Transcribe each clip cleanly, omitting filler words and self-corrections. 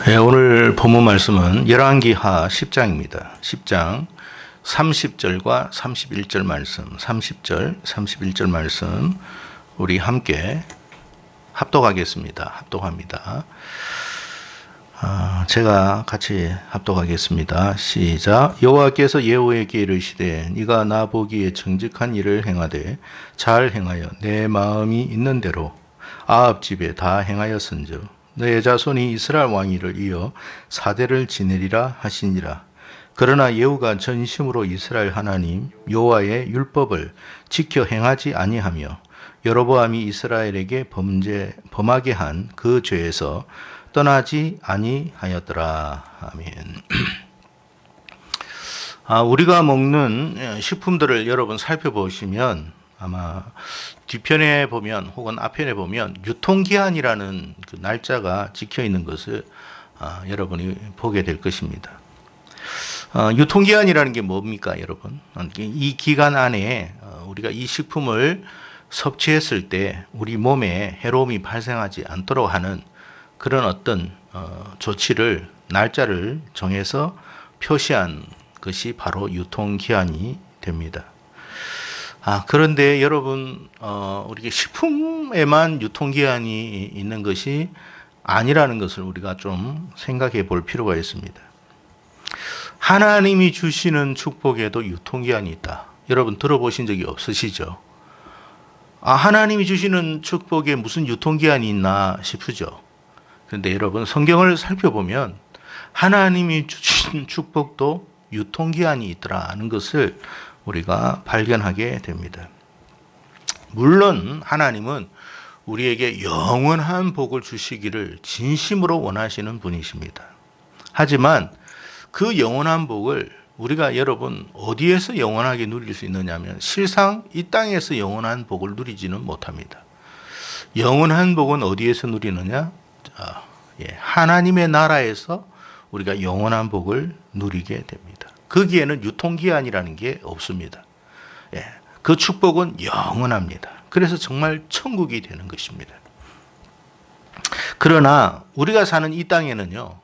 네, 오늘 본문 말씀은 열왕기하 10장입니다. 10장 30절과 31절 말씀, 30절, 31절 말씀 우리 함께 합독하겠습니다. 합독합니다. 제가 같이 합독하겠습니다. 시작. 여호와께서 예후에게 이르시되 네가 나 보기에 정직한 일을 행하되 잘 행하여 내 마음이 있는 대로 아합 집에 다 행하였은즉 너의 자손이 이스라엘 왕위를 이어 4대를 지내리라 하시니라. 그러나 예후가 전심으로 이스라엘 하나님 여호와의 율법을 지켜 행하지 아니하며 여로보암이 이스라엘에게 범하게 한 그 죄에서 떠나지 아니하였더라. 아멘. 우리가 먹는 식품들을 여러분 살펴보시면 아마 뒤편에 보면 혹은 앞편에 보면 유통기한이라는 그 날짜가 찍혀 있는 것을 여러분이 보게 될 것입니다. 유통기한이라는 게 뭡니까, 여러분? 이 기간 안에 우리가 이 식품을 섭취했을 때 우리 몸에 해로움이 발생하지 않도록 하는 그런 어떤 조치를 날짜를 정해서 표시한 것이 바로 유통기한이 됩니다. 그런데 여러분, 우리 식품에만 유통기한이 있는 것이 아니라는 것을 우리가 좀 생각해 볼 필요가 있습니다. 하나님이 주시는 축복에도 유통기한이 있다. 여러분 들어보신 적이 없으시죠? 하나님이 주시는 축복에 무슨 유통기한이 있나 싶으죠? 그런데 여러분 성경을 살펴보면 하나님이 주신 축복도 유통기한이 있더라는 것을 우리가 발견하게 됩니다. 물론 하나님은 우리에게 영원한 복을 주시기를 진심으로 원하시는 분이십니다. 하지만 그 영원한 복을 우리가 여러분 어디에서 영원하게 누릴 수 있느냐면 실상 이 땅에서 영원한 복을 누리지는 못합니다. 영원한 복은 어디에서 누리느냐? 하나님의 나라에서 우리가 영원한 복을 누리게 됩니다. 거기에는 유통기한이라는 게 없습니다. 그 축복은 영원합니다. 그래서 정말 천국이 되는 것입니다. 그러나 우리가 사는 이 땅에는요,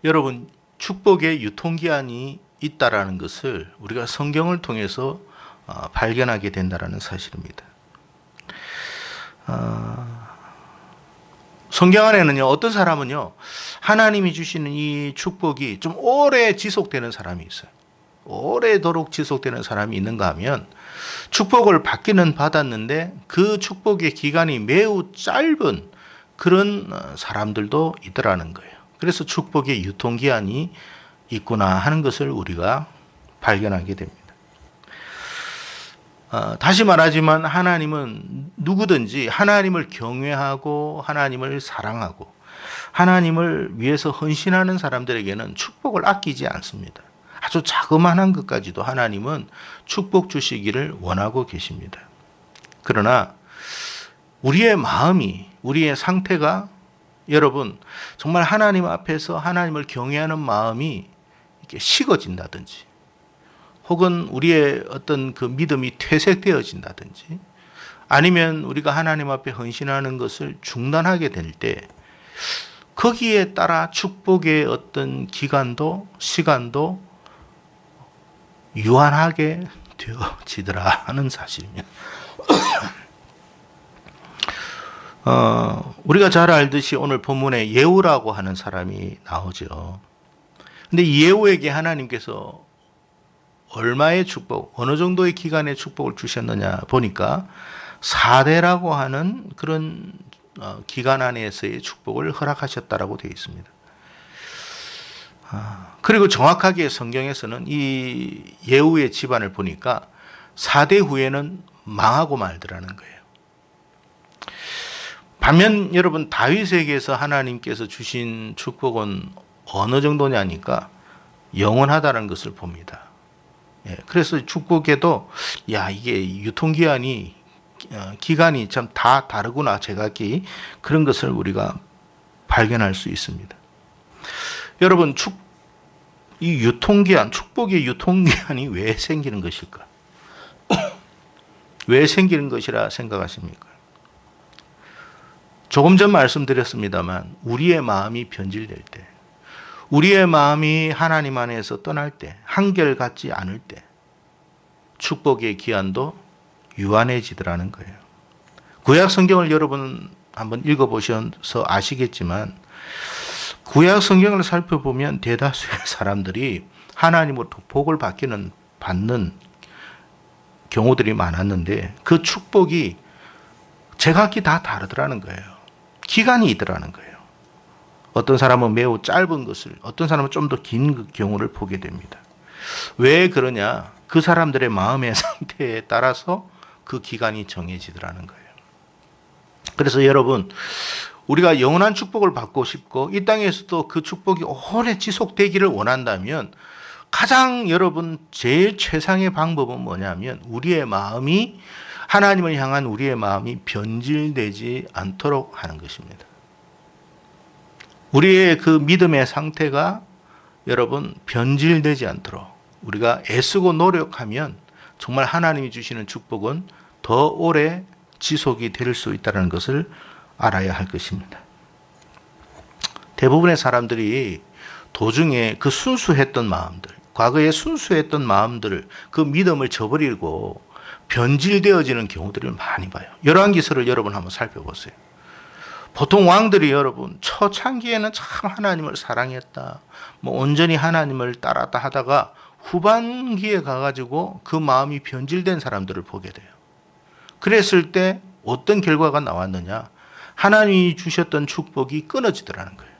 여러분 축복의 유통기한이 있다라는 것을 우리가 성경을 통해서 발견하게 된다라는 사실입니다. 성경 안에는요, 어떤 사람은요, 하나님이 주시는 이 축복이 좀 오래 지속되는 사람이 있어요. 오래도록 지속되는 사람이 있는가 하면 축복을 받기는 받았는데 그 축복의 기간이 매우 짧은 그런 사람들도 있더라는 거예요. 그래서 축복의 유통기한이 있구나 하는 것을 우리가 발견하게 됩니다. 다시 말하지만 하나님은 누구든지 하나님을 경외하고 하나님을 사랑하고 하나님을 위해서 헌신하는 사람들에게는 축복을 아끼지 않습니다. 아주 자그마한 것까지도 하나님은 축복 주시기를 원하고 계십니다. 그러나 우리의 마음이, 우리의 상태가 여러분 정말 하나님 앞에서 하나님을 경외하는 마음이 이렇게 식어진다든지 혹은 우리의 어떤 그 믿음이 퇴색되어진다든지 아니면 우리가 하나님 앞에 헌신하는 것을 중단하게 될 때 거기에 따라 축복의 어떤 기간도 시간도 유한하게 되어지더라 하는 사실입니다. 우리가 잘 알듯이 오늘 본문에 예후라고 하는 사람이 나오죠. 근데 예후에게 하나님께서 얼마의 축복, 어느 정도의 기간의 축복을 주셨느냐 보니까 4대라고 하는 그런 기간 안에서의 축복을 허락하셨다라고 되어 있습니다. 그리고 정확하게 성경에서는 이 예후의 집안을 보니까 4대 후에는 망하고 말더라는 거예요. 반면 여러분 다윗에게서 하나님께서 주신 축복은 어느 정도냐니까 영원하다는 것을 봅니다. 그래서 축복에도 이게 유통기한이 기간이 참 다 다르구나 제각기 그런 것을 우리가 발견할 수 있습니다. 여러분 이 유통기한, 축복의 유통기한이 왜 생기는 것일까? 왜 생기는 것이라 생각하십니까? 조금 전 말씀드렸습니다만 우리의 마음이 변질될 때, 우리의 마음이 하나님 안에서 떠날 때, 한결같지 않을 때 축복의 기한도 유한해지더라는 거예요. 구약 성경을 여러분 한번 읽어보셔서 아시겠지만 구약 성경을 살펴보면 대다수의 사람들이 하나님으로부터 복을 받는 경우들이 많았는데 그 축복이 제각기 다 다르더라는 거예요. 기간이 있더라는 거예요. 어떤 사람은 매우 짧은 것을, 어떤 사람은 좀 더 긴 경우를 보게 됩니다. 왜 그러냐? 그 사람들의 마음의 상태에 따라서 그 기간이 정해지더라는 거예요. 그래서 여러분, 우리가 영원한 축복을 받고 싶고 이 땅에서도 그 축복이 오래 지속되기를 원한다면 가장 여러분 제일 최상의 방법은 뭐냐면 우리의 마음이, 하나님을 향한 우리의 마음이 변질되지 않도록 하는 것입니다. 우리의 그 믿음의 상태가 여러분 변질되지 않도록 우리가 애쓰고 노력하면 정말 하나님이 주시는 축복은 더 오래 지속이 될 수 있다는 것을 알아야 할 것입니다. 대부분의 사람들이 도중에 그 순수했던 마음들, 과거에 순수했던 마음들을, 그 믿음을 저버리고 변질되어지는 경우들을 많이 봐요. 열왕기서를 여러분 한번 살펴보세요. 보통 왕들이 여러분 초창기에는 참 하나님을 사랑했다, 온전히 하나님을 따랐다 하다가 후반기에 가가지고 그 마음이 변질된 사람들을 보게 돼요. 그랬을 때 어떤 결과가 나왔느냐? 하나님이 주셨던 축복이 끊어지더라는 거예요.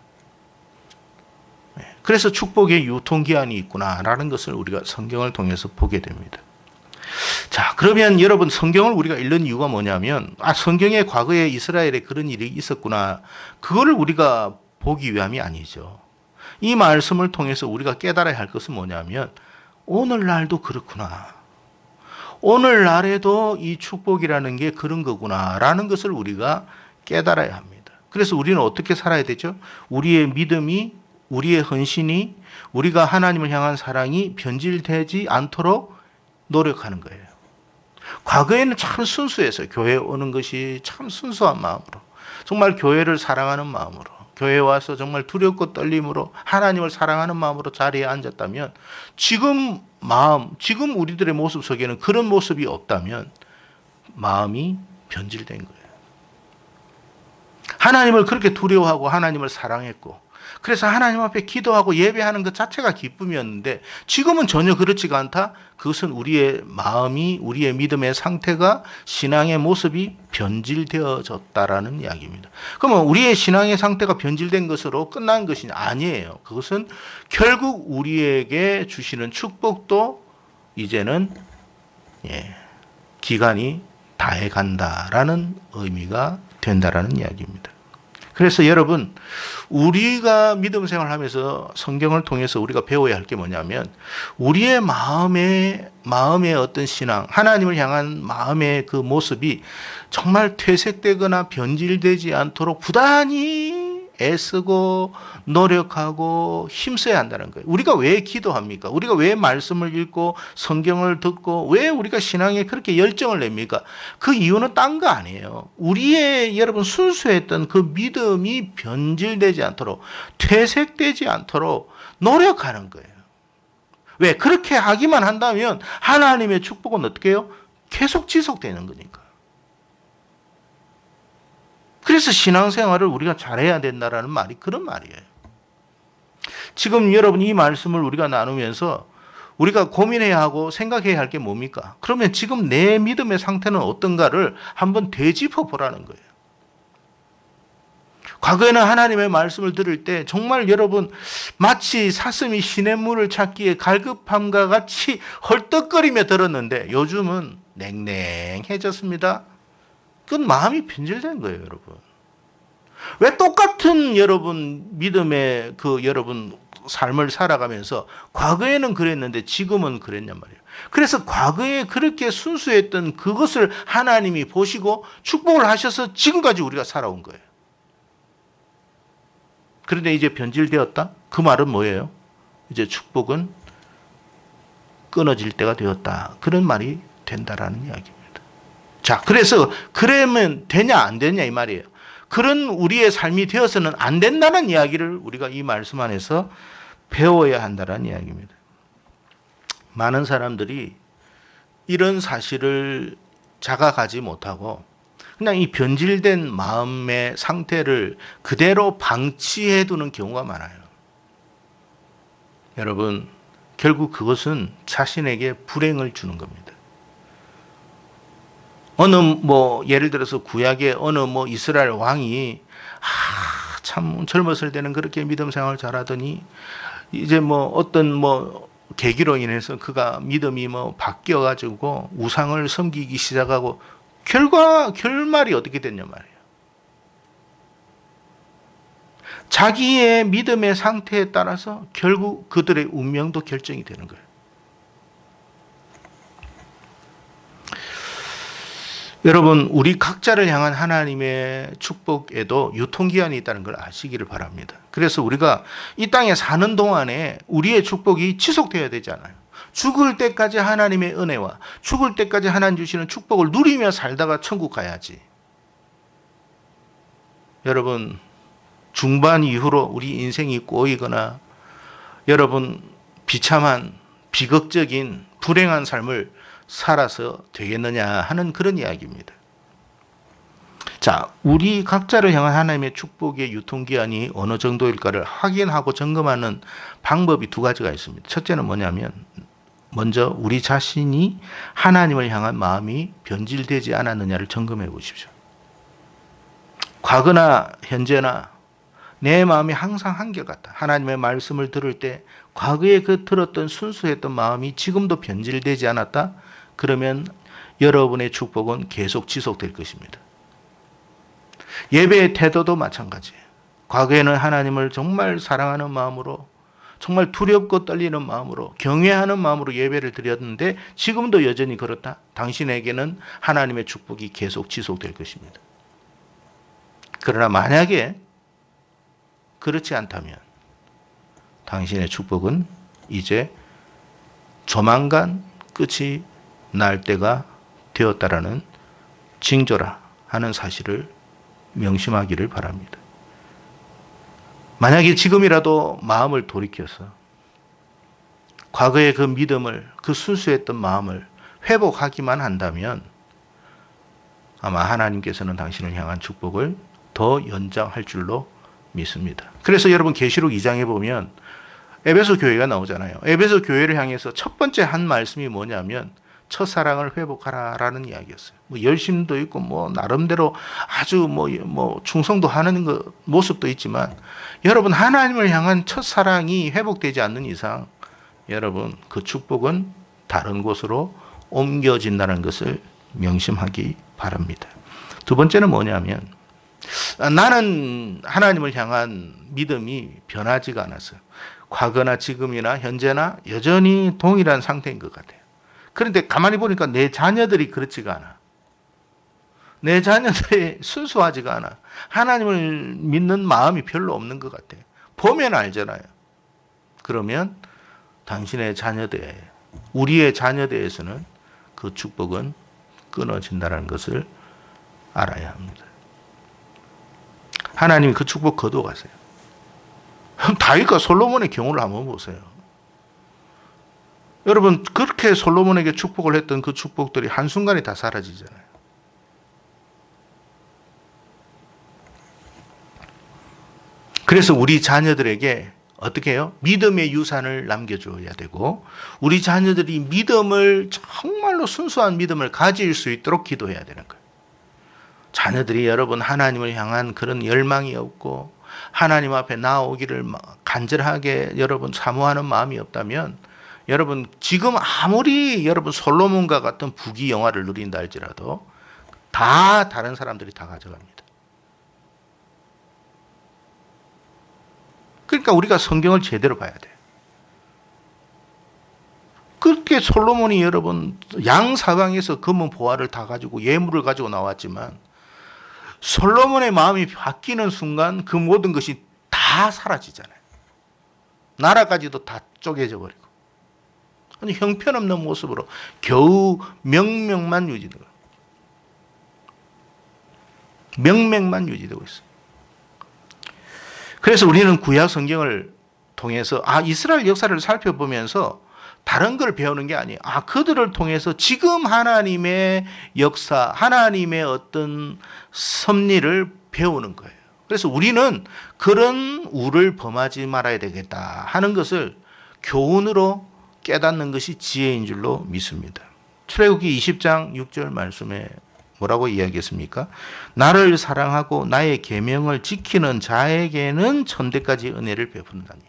그래서 축복의 유통기한이 있구나라는 것을 우리가 성경을 통해서 보게 됩니다. 자, 그러면 여러분 성경을 우리가 읽는 이유가 뭐냐면 성경에 과거에 이스라엘에 그런 일이 있었구나, 그거를 우리가 보기 위함이 아니죠. 이 말씀을 통해서 우리가 깨달아야 할 것은 뭐냐면 오늘날도 그렇구나, 오늘날에도 이 축복이라는 게 그런 거구나라는 것을 우리가 깨달아야 합니다. 그래서 우리는 어떻게 살아야 되죠? 우리의 믿음이, 우리의 헌신이, 우리가 하나님을 향한 사랑이 변질되지 않도록 노력하는 거예요. 과거에는 참 순수했어요. 교회에 오는 것이 참 순수한 마음으로, 정말 교회를 사랑하는 마음으로, 교회에 와서 정말 두렵고 떨림으로 하나님을 사랑하는 마음으로 자리에 앉았다면 지금 우리들의 모습 속에는 그런 모습이 없다면 마음이 변질된 거예요. 하나님을 그렇게 두려워하고 하나님을 사랑했고 그래서 하나님 앞에 기도하고 예배하는 것 자체가 기쁨이었는데 지금은 전혀 그렇지가 않다. 그것은 우리의 마음이, 우리의 믿음의 상태가, 신앙의 모습이 변질되어졌다라는 이야기입니다. 그러면 우리의 신앙의 상태가 변질된 것으로 끝난 것이 아니에요. 그것은 결국 우리에게 주시는 축복도 이제는 기간이 다해 간다라는 의미가 된다라는 이야기입니다. 그래서 여러분, 우리가 믿음 생활하면서 성경을 통해서 우리가 배워야 할 게 뭐냐면 우리의 마음의 어떤 신앙, 하나님을 향한 마음의 그 모습이 정말 퇴색되거나 변질되지 않도록 부단히 애쓰고 노력하고 힘써야 한다는 거예요. 우리가 왜 기도합니까? 우리가 왜 말씀을 읽고 성경을 듣고 왜 우리가 신앙에 그렇게 열정을 냅니까? 그 이유는 딴 거 아니에요. 우리의 여러분 순수했던 그 믿음이 변질되지 않도록, 퇴색되지 않도록 노력하는 거예요. 왜? 그렇게 하기만 한다면 하나님의 축복은 어떻게 해요? 계속 지속되는 거니까. 그래서 신앙생활을 우리가 잘해야 된다라는 말이 그런 말이에요. 지금 여러분 이 말씀을 우리가 나누면서 우리가 고민해야 하고 생각해야 할 게 뭡니까? 그러면 지금 내 믿음의 상태는 어떤가를 한번 되짚어 보라는 거예요. 과거에는 하나님의 말씀을 들을 때 정말 여러분 마치 사슴이 시냇물을 찾기에 갈급함과 같이 헐떡거리며 들었는데 요즘은 냉랭해졌습니다. 그건 마음이 변질된 거예요, 여러분. 왜 똑같은 여러분 믿음의 그 여러분 삶을 살아가면서 과거에는 그랬는데 지금은 그랬냔 말이에요. 그래서 과거에 그렇게 순수했던 그것을 하나님이 보시고 축복을 하셔서 지금까지 우리가 살아온 거예요. 그런데 이제 변질되었다? 그 말은 뭐예요? 이제 축복은 끊어질 때가 되었다. 그런 말이 된다라는 이야기입니다. 자, 그래서 그러면 되냐 안 되냐 이 말이에요. 그런 우리의 삶이 되어서는 안 된다는 이야기를 우리가 이 말씀 안에서 배워야 한다는 이야기입니다. 많은 사람들이 이런 사실을 자각하지 못하고 그냥 이 변질된 마음의 상태를 그대로 방치해 두는 경우가 많아요. 여러분, 결국 그것은 자신에게 불행을 주는 겁니다. 예를 들어서 구약의 어느 이스라엘 왕이 참 젊었을 때는 그렇게 믿음 생활을 잘하더니 이제 어떤 계기로 인해서 그가 믿음이 바뀌어가지고 우상을 섬기기 시작하고 결말이 어떻게 됐냐 말이에요. 자기의 믿음의 상태에 따라서 결국 그들의 운명도 결정이 되는 거예요. 여러분, 우리 각자를 향한 하나님의 축복에도 유통기한이 있다는 걸 아시기를 바랍니다. 그래서 우리가 이 땅에 사는 동안에 우리의 축복이 지속되어야 되잖아요. 죽을 때까지 하나님의 은혜와 죽을 때까지 하나님 주시는 축복을 누리며 살다가 천국 가야지. 여러분, 중반 이후로 우리 인생이 꼬이거나 여러분 비참한 비극적인 불행한 삶을 살아서 되겠느냐 하는 그런 이야기입니다. 자, 우리 각자를 향한 하나님의 축복의 유통기한이 어느 정도일까를 확인하고 점검하는 방법이 두 가지가 있습니다. 첫째는 뭐냐면 먼저 우리 자신이 하나님을 향한 마음이 변질되지 않았느냐를 점검해 보십시오. 과거나 현재나 내 마음이 항상 한결같다. 하나님의 말씀을 들을 때 과거에 그 들었던 순수했던 마음이 지금도 변질되지 않았다. 그러면 여러분의 축복은 계속 지속될 것입니다. 예배의 태도도 마찬가지예요. 과거에는 하나님을 정말 사랑하는 마음으로 정말 두렵고 떨리는 마음으로 경외하는 마음으로 예배를 드렸는데 지금도 여전히 그렇다. 당신에게는 하나님의 축복이 계속 지속될 것입니다. 그러나 만약에 그렇지 않다면 당신의 축복은 이제 조만간 끝이 날 때가 되었다라는 징조라 하는 사실을 명심하기를 바랍니다. 만약에 지금이라도 마음을 돌이켜서 과거의 그 믿음을, 그 순수했던 마음을 회복하기만 한다면 아마 하나님께서는 당신을 향한 축복을 더 연장할 줄로 믿습니다. 그래서 여러분 계시록 2장에 보면 에베소 교회가 나오잖아요. 에베소 교회를 향해서 첫 번째 한 말씀이 뭐냐면 첫사랑을 회복하라라는 이야기였어요. 열심도 있고 나름대로 아주 충성도 하는 모습도 있지만 여러분 하나님을 향한 첫사랑이 회복되지 않는 이상 여러분 그 축복은 다른 곳으로 옮겨진다는 것을 명심하기 바랍니다. 두 번째는 뭐냐면 나는 하나님을 향한 믿음이 변하지가 않았어요. 과거나 지금이나 현재나 여전히 동일한 상태인 것 같아요. 그런데 가만히 보니까 내 자녀들이 그렇지가 않아. 내 자녀들이 순수하지가 않아. 하나님을 믿는 마음이 별로 없는 것 같아요. 보면 알잖아요. 그러면 당신의 자녀대에, 우리의 자녀대에서는 그 축복은 끊어진다는 것을 알아야 합니다. 하나님이 그 축복 거둬가세요. 다윗과 솔로몬의 경우를 한번 보세요. 여러분 그렇게 솔로몬에게 축복을 했던 그 축복들이 한순간에 다 사라지잖아요. 그래서 우리 자녀들에게 어떻게 해요? 믿음의 유산을 남겨줘야 되고 우리 자녀들이 믿음을 정말로 순수한 믿음을 가질 수 있도록 기도해야 되는 거예요. 자녀들이 여러분 하나님을 향한 그런 열망이 없고 하나님 앞에 나오기를 간절하게 여러분 사모하는 마음이 없다면 여러분 지금 아무리 여러분 솔로몬과 같은 부귀 영화를 누린다 할지라도 다 다른 사람들이 다 가져갑니다. 그러니까 우리가 성경을 제대로 봐야 돼요. 그렇게 솔로몬이 여러분 양사방에서 금은 보화를 다 가지고 예물을 가지고 나왔지만 솔로몬의 마음이 바뀌는 순간 그 모든 것이 다 사라지잖아요. 나라까지도 다 쪼개져 버리고 아니 형편없는 모습으로 겨우 명명만 유지되고 명맥만 유지되고 있어요. 그래서 우리는 구약 성경을 통해서 이스라엘 역사를 살펴보면서 다른 걸 배우는 게 아니에요. 그들을 통해서 지금 하나님의 역사, 하나님의 어떤 섭리를 배우는 거예요. 그래서 우리는 그런 우를 범하지 말아야 되겠다 하는 것을 교훈으로 깨닫는 것이 지혜인 줄로 믿습니다. 출애굽기 20장 6절 말씀에 뭐라고 이야기했습니까? 나를 사랑하고 나의 계명을 지키는 자에게는 천대까지 은혜를 베푼다니.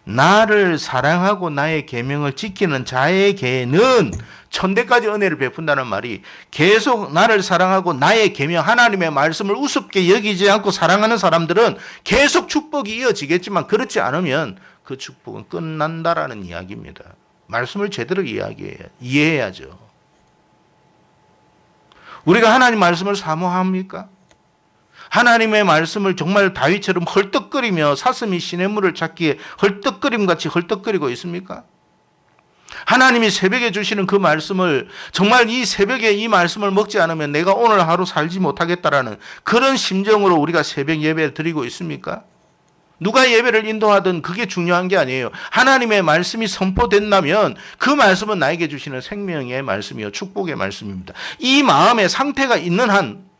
나를 사랑하고 나의 계명을 지키는 자에게는 천대까지 은혜를 베푼다는 말이 계속 나를 사랑하고 나의 계명, 하나님의 말씀을 우습게 여기지 않고 사랑하는 사람들은 계속 축복이 이어지겠지만 그렇지 않으면 그 축복은 끝난다라는 이야기입니다. 말씀을 제대로 이해해야죠. 우리가 하나님 말씀을 사모합니까? 하나님의 말씀을 정말 다윗처럼 헐떡거리며 사슴이 시냇물을 찾기에 헐떡거림같이 헐떡거리고 있습니까? 하나님이 새벽에 주시는 그 말씀을 정말 이 새벽에 이 말씀을 먹지 않으면 내가 오늘 하루 살지 못하겠다라는 그런 심정으로 우리가 새벽 예배를 드리고 있습니까? 누가 예배를 인도하든 그게 중요한 게 아니에요. 하나님의 말씀이 선포된다면 그 말씀은 나에게 주시는 생명의 말씀이요 축복의 말씀입니다. 이 마음의 상태가 있는 한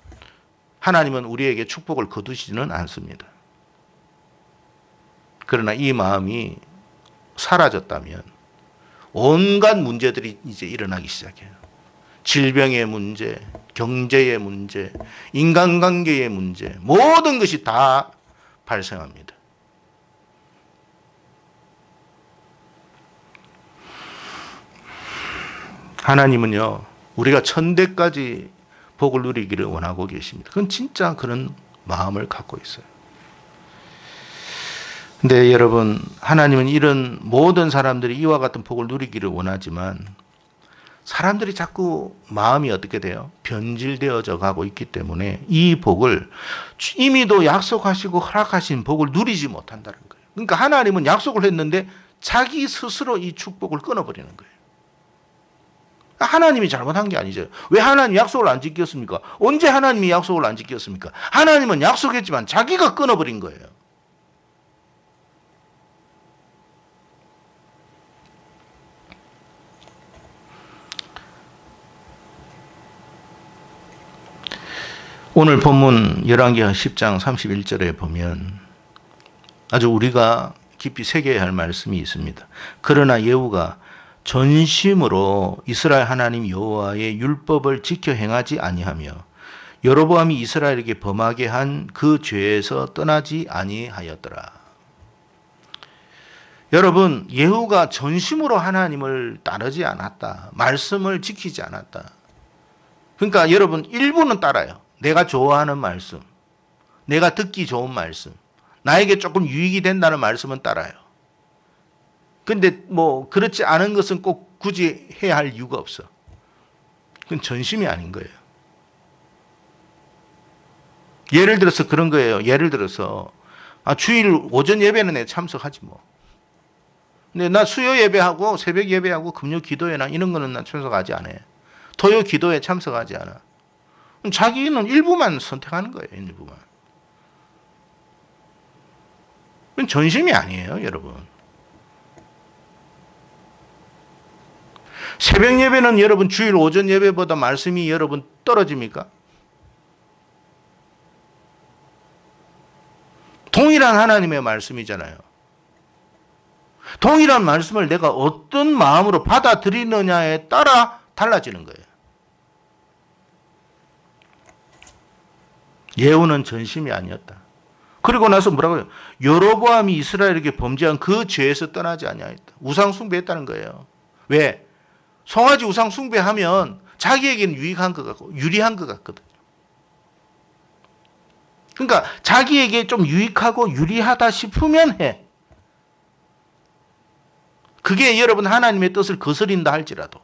하나님은 우리에게 축복을 거두시지는 않습니다. 그러나 이 마음이 사라졌다면 온갖 문제들이 이제 일어나기 시작해요. 질병의 문제, 경제의 문제, 인간관계의 문제, 모든 것이 다 발생합니다. 하나님은요, 우리가 천대까지 복을 누리기를 원하고 계십니다. 그건 진짜 그런 마음을 갖고 있어요. 근데 여러분, 하나님은 이런 모든 사람들이 이와 같은 복을 누리기를 원하지만 사람들이 자꾸 마음이 어떻게 돼요? 변질되어져 가고 있기 때문에 이 복을 이미도 약속하시고 허락하신 복을 누리지 못한다는 거예요. 그러니까 하나님은 약속을 했는데 자기 스스로 이 축복을 끊어버리는 거예요. 하나님이 잘못한 게 아니죠. 왜 하나님이 약속을 안 지켰습니까? 언제 하나님이 약속을 안 지켰습니까? 하나님은 약속했지만 자기가 끊어버린 거예요. 오늘 본문 열왕기하 10장 31절에 보면 아주 우리가 깊이 새겨야 할 말씀이 있습니다. 그러나 예후가 전심으로 이스라엘 하나님 여호와의 율법을 지켜 행하지 아니하며 여로보암이 이스라엘에게 범하게 한 그 죄에서 떠나지 아니하였더라. 여러분, 예후가 전심으로 하나님을 따르지 않았다. 말씀을 지키지 않았다. 그러니까 여러분, 일부는 따라요. 내가 좋아하는 말씀, 내가 듣기 좋은 말씀, 나에게 조금 유익이 된다는 말씀은 따라요. 근데 그렇지 않은 것은 꼭 굳이 해야 할 이유가 없어. 그건 전심이 아닌 거예요. 예를 들어서 그런 거예요. 예를 들어서 주일 오전 예배는 내 참석하지 뭐. 근데 나 수요 예배하고 새벽 예배하고 금요 기도회나 이런 거는 나 참석하지 않아요. 토요 기도에 참석하지 않아. 자기는 일부만 선택하는 거예요. 일부만. 그건 전심이 아니에요, 여러분. 새벽 예배는 여러분 주일 오전 예배보다 말씀이 여러분 떨어집니까? 동일한 하나님의 말씀이잖아요. 동일한 말씀을 내가 어떤 마음으로 받아들이느냐에 따라 달라지는 거예요. 예후는 전심이 아니었다. 그리고 나서 뭐라고 해요? 여로보암이 이스라엘에게 범죄한 그 죄에서 떠나지 아니하였다. 우상 숭배했다는 거예요. 왜? 송아지 우상 숭배하면 자기에게는 유리한 것 같거든요. 그러니까 자기에게 좀 유익하고 유리하다 싶으면 해. 그게 여러분 하나님의 뜻을 거스린다 할지라도.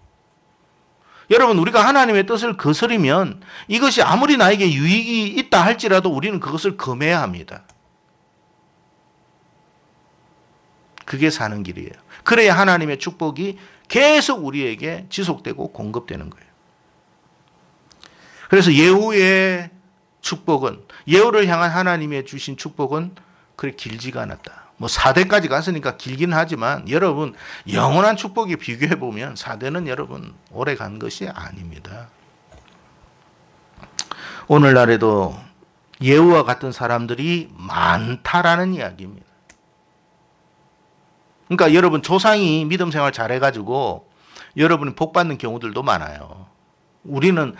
여러분, 우리가 하나님의 뜻을 거스리면 이것이 아무리 나에게 유익이 있다 할지라도 우리는 그것을 금해야 합니다. 그게 사는 길이에요. 그래야 하나님의 축복이 계속 우리에게 지속되고 공급되는 거예요. 그래서 예후의 축복은, 예후를 향한 하나님의 주신 축복은 그리 길지가 않았다. 뭐 4대까지 갔으니까 길긴 하지만 여러분, 영원한 축복에 비교해 보면 4대는 여러분 오래 간 것이 아닙니다. 오늘날에도 예후와 같은 사람들이 많다라는 이야기입니다. 그러니까 여러분, 조상이 믿음 생활 잘해가지고 여러분이 복 받는 경우들도 많아요. 우리는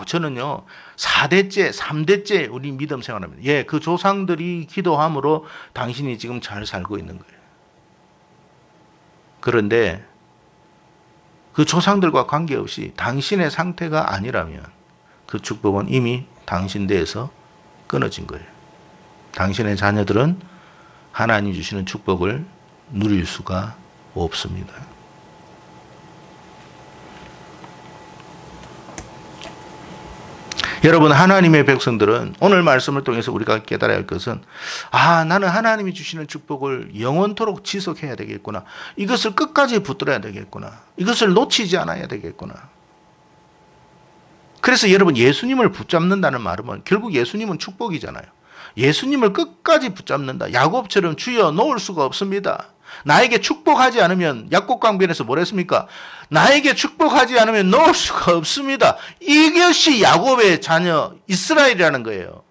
저는요 4대째 3대째 우리 믿음 생활합니다. 예, 그 조상들이 기도함으로 당신이 지금 잘 살고 있는 거예요. 그런데 그 조상들과 관계없이 당신의 상태가 아니라면 그 축복은 이미 당신 대에서 끊어진 거예요. 당신의 자녀들은 하나님 주시는 축복을 누릴 수가 없습니다. 여러분, 하나님의 백성들은 오늘 말씀을 통해서 우리가 깨달아야 할 것은, 나는 하나님이 주시는 축복을 영원토록 지속해야 되겠구나. 이것을 끝까지 붙들어야 되겠구나. 이것을 놓치지 않아야 되겠구나. 그래서 여러분, 예수님을 붙잡는다는 말은 결국 예수님은 축복이잖아요. 예수님을 끝까지 붙잡는다. 야곱처럼 주여 놓을 수가 없습니다. 나에게 축복하지 않으면, 약곡강변에서 뭐랬습니까? 나에게 축복하지 않으면 놓을 수가 없습니다. 이것이 야곱의 자녀 이스라엘이라는 거예요.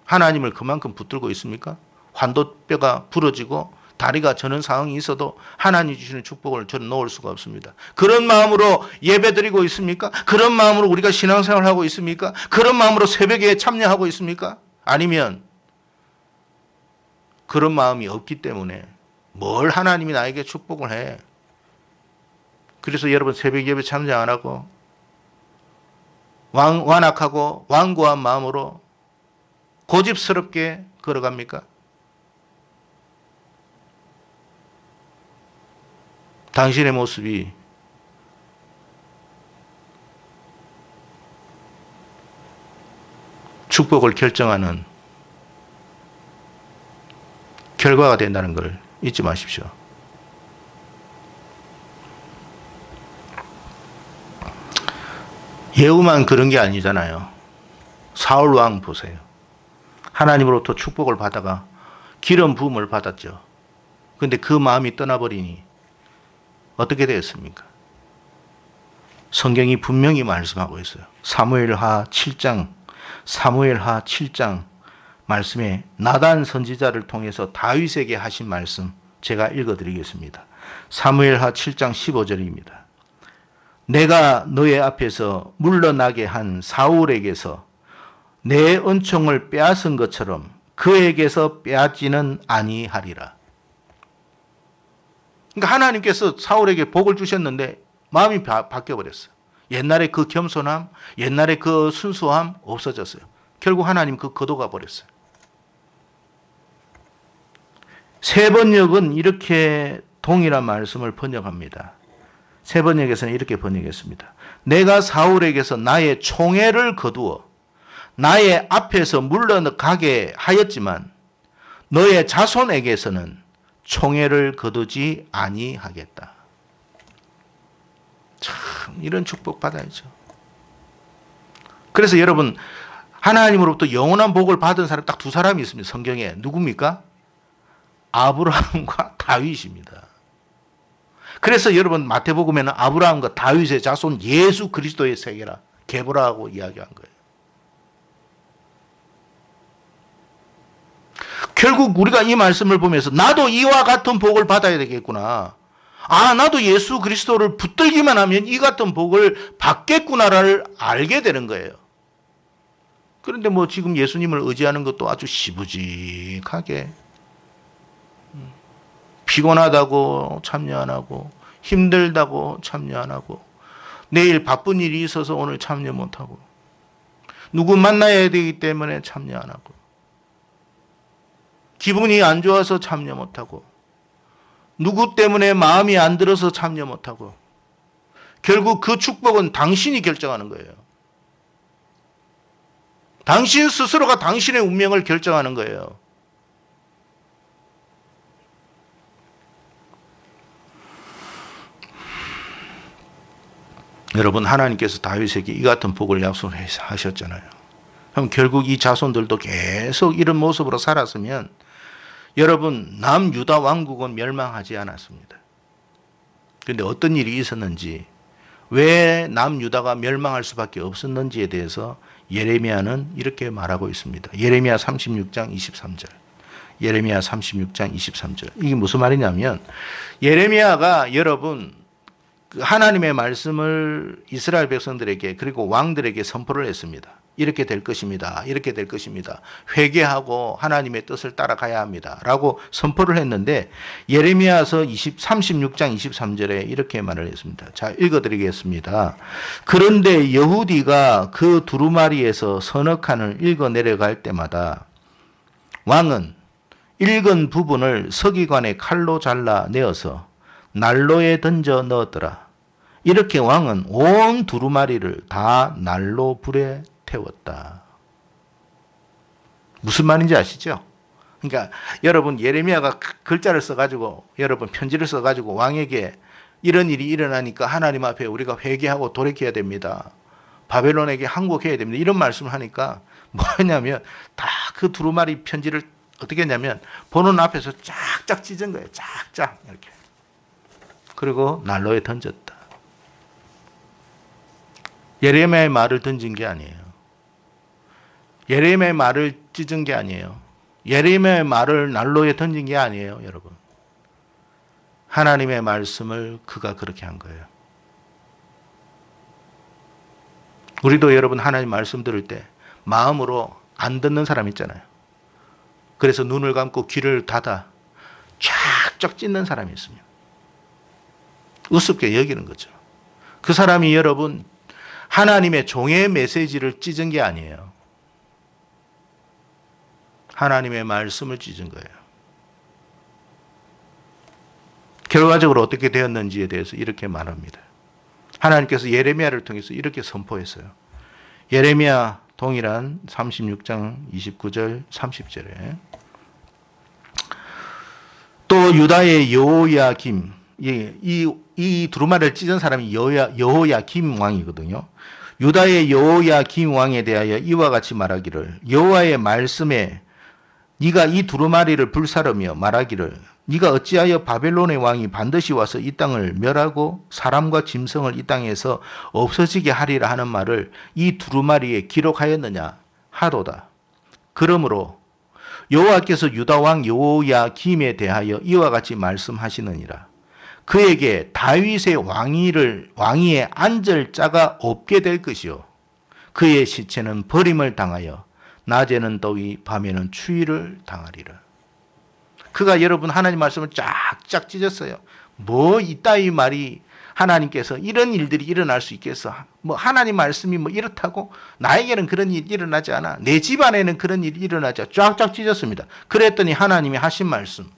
하나님을 그만큼 붙들고 있습니까? 환도뼈가 부러지고 다리가 저는 상황이 있어도 하나님 주시는 축복을 저는 놓을 수가 없습니다. 그런 마음으로 예배드리고 있습니까? 그런 마음으로 우리가 신앙생활을 하고 있습니까? 그런 마음으로 새벽에 참여하고 있습니까? 아니면 그런 마음이 없기 때문에 뭘 하나님이 나에게 축복을 해. 그래서 여러분, 새벽 예배 참여 안 하고 완악하고 완고한 마음으로 고집스럽게 걸어갑니까? 당신의 모습이 축복을 결정하는 결과가 된다는 걸 잊지 마십시오. 예후만 그런 게 아니잖아요. 사울 왕 보세요. 하나님으로부터 축복을 받다가 기름 부음을 받았죠. 그런데 그 마음이 떠나버리니 어떻게 되었습니까? 성경이 분명히 말씀하고 있어요. 사무엘하 7장 말씀에 나단 선지자를 통해서 다윗에게 하신 말씀 제가 읽어드리겠습니다. 사무엘하 7장 15절입니다. 내가 너의 앞에서 물러나게 한 사울에게서 내 은총을 빼앗은 것처럼 그에게서 빼앗지는 아니하리라. 그러니까 하나님께서 사울에게 복을 주셨는데 마음이 바뀌어버렸어요. 옛날에 그 겸손함, 옛날에 그 순수함 없어졌어요. 결국 하나님 그 거둬가 버렸어요. 세번역은 이렇게 동일한 말씀을 번역합니다. 세번역에서는 이렇게 번역했습니다. 내가 사울에게서 나의 총애를 거두어 나의 앞에서 물러가게 하였지만 너의 자손에게서는 총애를 거두지 아니하겠다. 참, 이런 축복 받아야죠. 그래서 여러분, 하나님으로부터 영원한 복을 받은 사람 딱 두 사람이 있습니다. 성경에. 누굽니까? 아브라함과 다윗입니다. 그래서 여러분, 마태복음에는 아브라함과 다윗의 자손 예수 그리스도의 세계라 개보라고 이야기한 거예요. 결국 우리가 이 말씀을 보면서 나도 이와 같은 복을 받아야 되겠구나. 나도 예수 그리스도를 붙들기만 하면 이 같은 복을 받겠구나를 알게 되는 거예요. 그런데 뭐 지금 예수님을 의지하는 것도 아주 시부직하게 피곤하다고 참여 안 하고 힘들다고 참여 안 하고 내일 바쁜 일이 있어서 오늘 참여 못 하고 누구 만나야 되기 때문에 참여 안 하고 기분이 안 좋아서 참여 못 하고 누구 때문에 마음이 안 들어서 참여 못 하고 결국 그 축복은 당신이 결정하는 거예요. 당신 스스로가 당신의 운명을 결정하는 거예요. 여러분, 하나님께서 다윗에게 이 같은 복을 약속하셨잖아요. 그럼 결국 이 자손들도 계속 이런 모습으로 살았으면 여러분, 남유다 왕국은 멸망하지 않았습니다. 그런데 어떤 일이 있었는지, 왜 남유다가 멸망할 수밖에 없었는지에 대해서 예레미야는 이렇게 말하고 있습니다. 예레미야 36장 23절. 예레미야 36장 23절. 이게 무슨 말이냐면, 예레미야가 여러분 하나님의 말씀을 이스라엘 백성들에게 그리고 왕들에게 선포를 했습니다. 이렇게 될 것입니다. 이렇게 될 것입니다. 회개하고 하나님의 뜻을 따라가야 합니다. 라고 선포를 했는데 예레미야서 36장 23절에 이렇게 말을 했습니다. 자, 읽어드리겠습니다. 그런데 여후디가 그 두루마리에서 서너 칸을 읽어 내려갈 때마다 왕은 읽은 부분을 서기관의 칼로 잘라 내어서 난로에 던져 넣었더라. 이렇게 왕은 온 두루마리를 다 난로 불에 태웠다. 무슨 말인지 아시죠? 그러니까 여러분, 예레미야가 글자를 써가지고 여러분 편지를 써가지고 왕에게 이런 일이 일어나니까 하나님 앞에 우리가 회개하고 돌이켜야 됩니다. 바벨론에게 항복해야 됩니다. 이런 말씀을 하니까 뭐냐면 다 그 두루마리 편지를 어떻게 했냐면 보는 앞에서 쫙쫙 찢은 거예요. 쫙쫙 이렇게. 그리고 난로에 던졌다. 예레미야의 말을 던진 게 아니에요. 예레미야의 말을 찢은 게 아니에요. 예레미야의 말을 난로에 던진 게 아니에요, 여러분. 하나님의 말씀을 그가 그렇게 한 거예요. 우리도 여러분 하나님 말씀 들을 때 마음으로 안 듣는 사람 있잖아요. 그래서 눈을 감고 귀를 닫아 쫙쫙 찢는 사람이 있습니다. 우습게 여기는 거죠. 그 사람이 여러분 하나님의 종의 메시지를 찢은 게 아니에요. 하나님의 말씀을 찢은 거예요. 결과적으로 어떻게 되었는지에 대해서 이렇게 말합니다. 하나님께서 예레미야를 통해서 이렇게 선포했어요. 예레미야 동일한 36장 29절 30절에 또 유다의 여호야김, 이 두루마리를 찢은 사람이 여호야김 왕이거든요. 유다의 여호야김 왕에 대하여 이와 같이 말하기를 여호와의 말씀에 네가 이 두루마리를 불사르며 말하기를 네가 어찌하여 바벨론의 왕이 반드시 와서 이 땅을 멸하고 사람과 짐승을 이 땅에서 없어지게 하리라 하는 말을 이 두루마리에 기록하였느냐 하도다. 그러므로 여호와께서 유다 왕 여호야김에 대하여 이와 같이 말씀하시느니라. 그에게 다윗의 왕위에 앉을 자가 없게 될 것이요 그의 시체는 버림을 당하여 낮에는 더위 밤에는 추위를 당하리라. 그가 여러분 하나님 말씀을 쫙쫙 찢었어요. 뭐 이따위 말이 하나님께서 이런 일들이 일어날 수 있겠어. 뭐 하나님 말씀이 뭐 이렇다고 나에게는 그런 일이 일어나지 않아. 내 집안에는 그런 일이 일어나지 않아. 쫙쫙 찢었습니다. 그랬더니 하나님이 하신 말씀.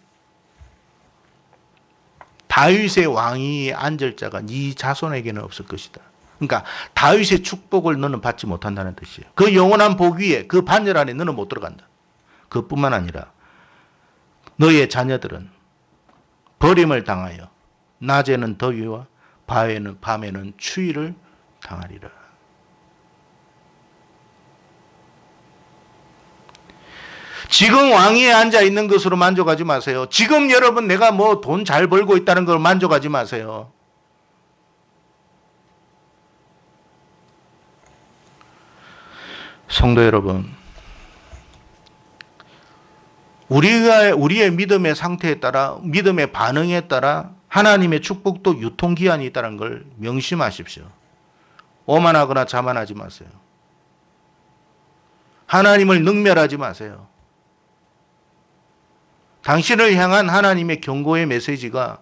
다윗의 왕위에 앉을 자가 네 자손에게는 없을 것이다. 그러니까 다윗의 축복을 너는 받지 못한다는 뜻이에요. 그 영원한 복 위에 그 반열 안에 너는 못 들어간다. 그뿐만 아니라 너의 자녀들은 버림을 당하여 낮에는 더위와 밤에는 추위를 당하리라. 지금 왕위에 앉아 있는 것으로 만족하지 마세요. 지금 여러분 내가 뭐 돈 잘 벌고 있다는 걸 만족하지 마세요. 성도 여러분, 우리의 믿음의 상태에 따라, 믿음의 반응에 따라 하나님의 축복도 유통기한이 있다는 걸 명심하십시오. 오만하거나 자만하지 마세요. 하나님을 능멸하지 마세요. 당신을 향한 하나님의 경고의 메시지가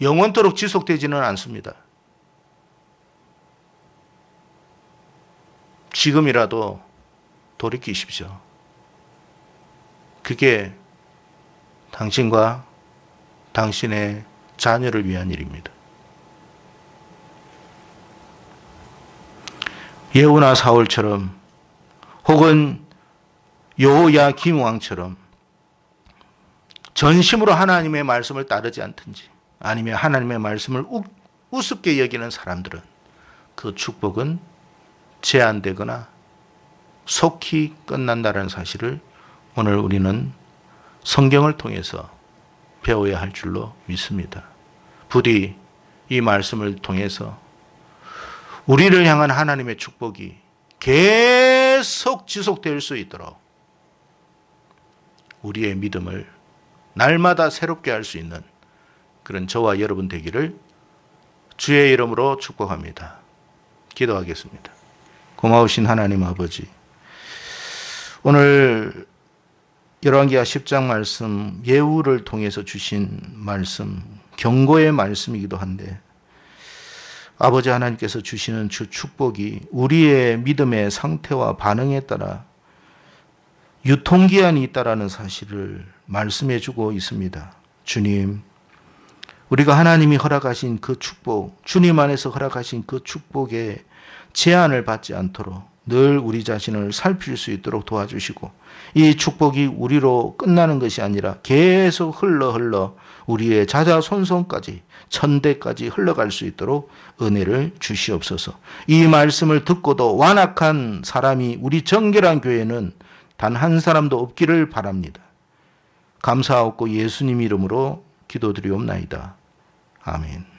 영원토록 지속되지는 않습니다. 지금이라도 돌이키십시오. 그게 당신과 당신의 자녀를 위한 일입니다. 예후나 사울처럼 혹은 여호야김 왕처럼 전심으로 하나님의 말씀을 따르지 않든지 아니면 하나님의 말씀을 우습게 여기는 사람들은 그 축복은 제한되거나 속히 끝난다는 사실을 오늘 우리는 성경을 통해서 배워야 할 줄로 믿습니다. 부디 이 말씀을 통해서 우리를 향한 하나님의 축복이 계속 지속될 수 있도록 우리의 믿음을 날마다 새롭게 할 수 있는 그런 저와 여러분 되기를 주의 이름으로 축복합니다. 기도하겠습니다. 고마우신 하나님 아버지, 오늘 열왕기하 10장 말씀, 예후를 통해서 주신 말씀, 경고의 말씀이기도 한데 아버지 하나님께서 주시는 주 축복이 우리의 믿음의 상태와 반응에 따라 유통기한이 있다라는 사실을 말씀해 주고 있습니다. 주님, 우리가 하나님이 허락하신 그 축복, 주님 안에서 허락하신 그 축복에 제한을 받지 않도록 늘 우리 자신을 살필 수 있도록 도와주시고, 이 축복이 우리로 끝나는 것이 아니라 계속 흘러 우리의 자자손손까지 천대까지 흘러갈 수 있도록 은혜를 주시옵소서. 이 말씀을 듣고도 완악한 사람이 우리 정결한 교회는 단 한 사람도 없기를 바랍니다. 감사하옵고 예수님 이름으로 기도드리옵나이다. 아멘.